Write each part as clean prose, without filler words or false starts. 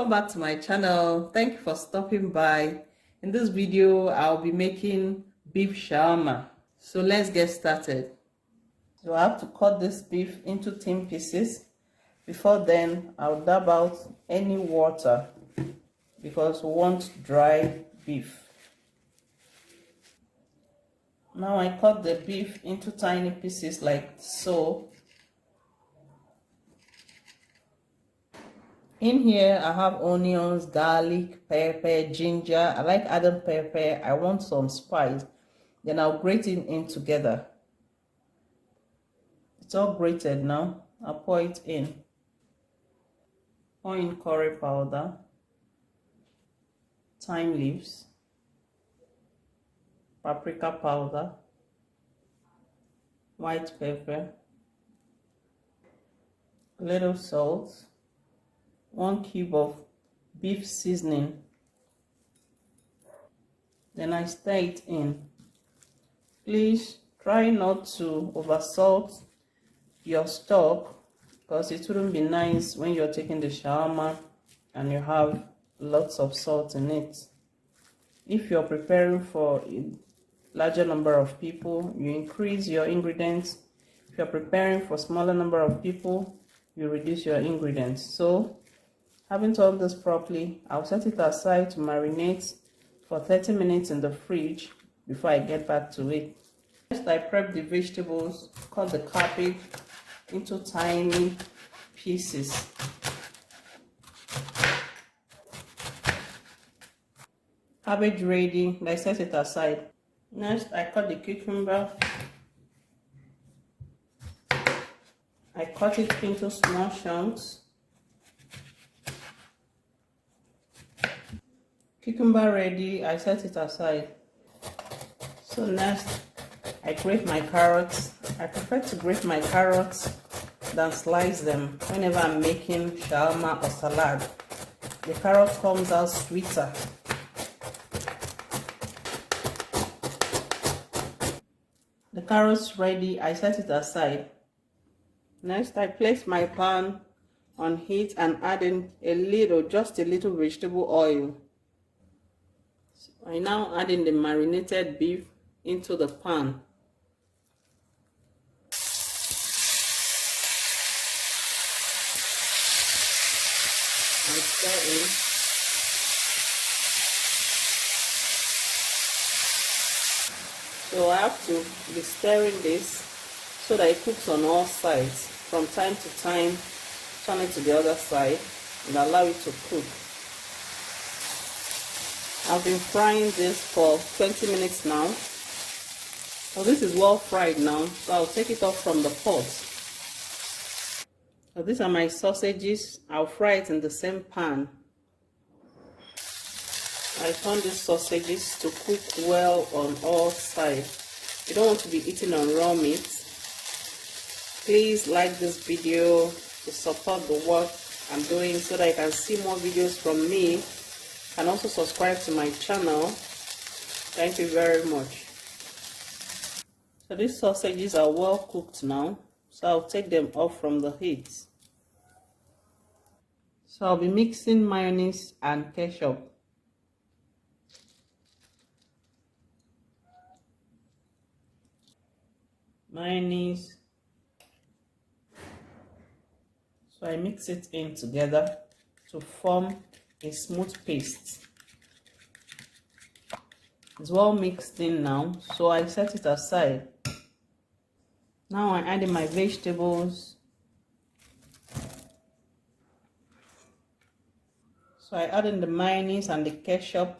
welcome back to my channel. Thank you for stopping by. In this video I'll be making beef shawarma, so let's get started. So I have to cut this beef into thin pieces. Before then, I'll dab out any water because we want dry beef. Now I cut the beef into tiny pieces like so. In here I have onions, garlic, pepper, ginger. I like adding pepper. I want some spice. Then I'll grate it in together. It's all grated now. I'll pour it in. Pour in curry powder, thyme leaves, paprika powder, white pepper, a little salt, 1 cube of beef seasoning. Then I stir it in. Please try not to over salt your stock, because it wouldn't be nice when you're taking the shawarma and you have lots of salt in it. If you're preparing for a larger number of people, you increase your ingredients. If you're preparing for a smaller number of people, you reduce your ingredients. So having done this properly, I'll set it aside to marinate for 30 minutes in the fridge before I get back to it. First, I prep the vegetables. Cut the cabbage into tiny pieces. Cabbage ready, I set it aside. Next, I cut the cucumber. I cut it into small chunks. Cucumber ready, I set it aside. So next, I grate my carrots. I prefer to grate my carrots than slice them whenever I'm making shawarma or salad. The carrot comes out sweeter. The carrots ready, I set it aside. Next, I place my pan on heat and add in just a little vegetable oil. So I now add in the marinated beef into the pan. And stir in. So I have to be stirring this so that it cooks on all sides. From time to time, turn it to the other side and allow it to cook. I've been frying this for 20 minutes now. So this is well fried now, so I'll take it off from the pot. So these are my sausages. I'll fry it in the same pan. I turn these sausages to cook well on all sides. You don't want to be eating on raw meat. Please like this video to support the work I'm doing so that you can see more videos from me. And also subscribe to my channel. Thank you very much. So these sausages are well cooked now, so I'll take them off from the heat. So I'll be mixing mayonnaise and ketchup. Mayonnaise. So I mix it in together to form a smooth paste. It's well mixed in now, so I set it aside. Now I add in my vegetables. So I add in the mayonnaise and the ketchup,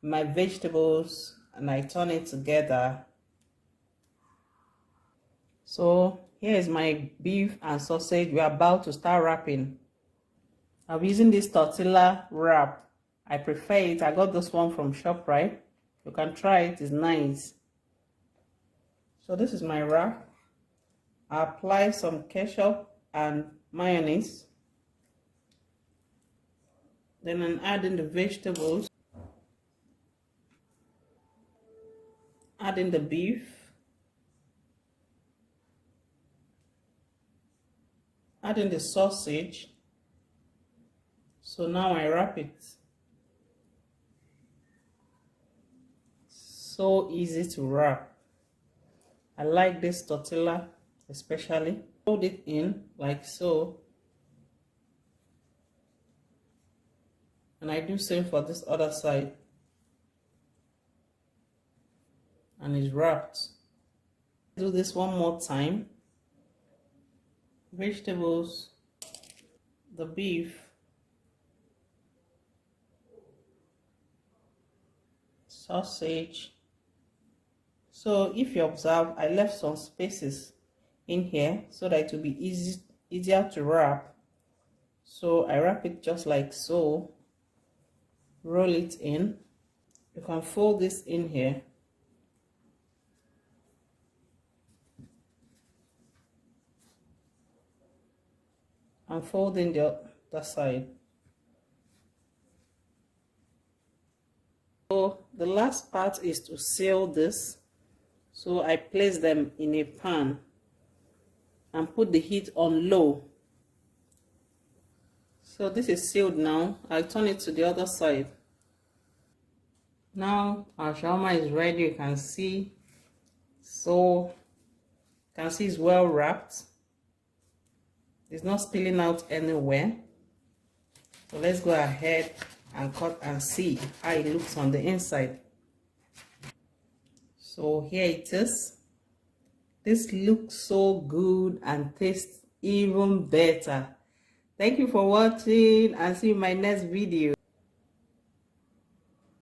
my vegetables, and I turn it together. So here is my beef and sausage. We're about to start wrapping. I'm using this tortilla wrap. I prefer it. I got this one from ShopRite. You can try it, it's nice. So this is my wrap. I apply some ketchup and mayonnaise. Then I'm adding the vegetables. Adding the beef. Adding the sausage. So now I wrap it. So easy to wrap. I like this tortilla especially. Fold it in like so. And I do same for this other side. And it's wrapped. Do this one more time. Vegetables, the beef, sausage. So if you observe, I left some spaces in here so that it will be easier to wrap. So I wrap it just like so. Roll it in. You can fold this in here. And fold in the other side. So the last part is to seal this. So I place them in a pan and put the heat on low. So this is sealed now. I'll turn it to the other side. Now our shawarma is ready. You can see. So you can see it's well wrapped. It's not spilling out anywhere. So let's go ahead and cut and see how it looks on the inside. So here it is. This looks so good and tastes even better. Thank you for watching and see you in my next video.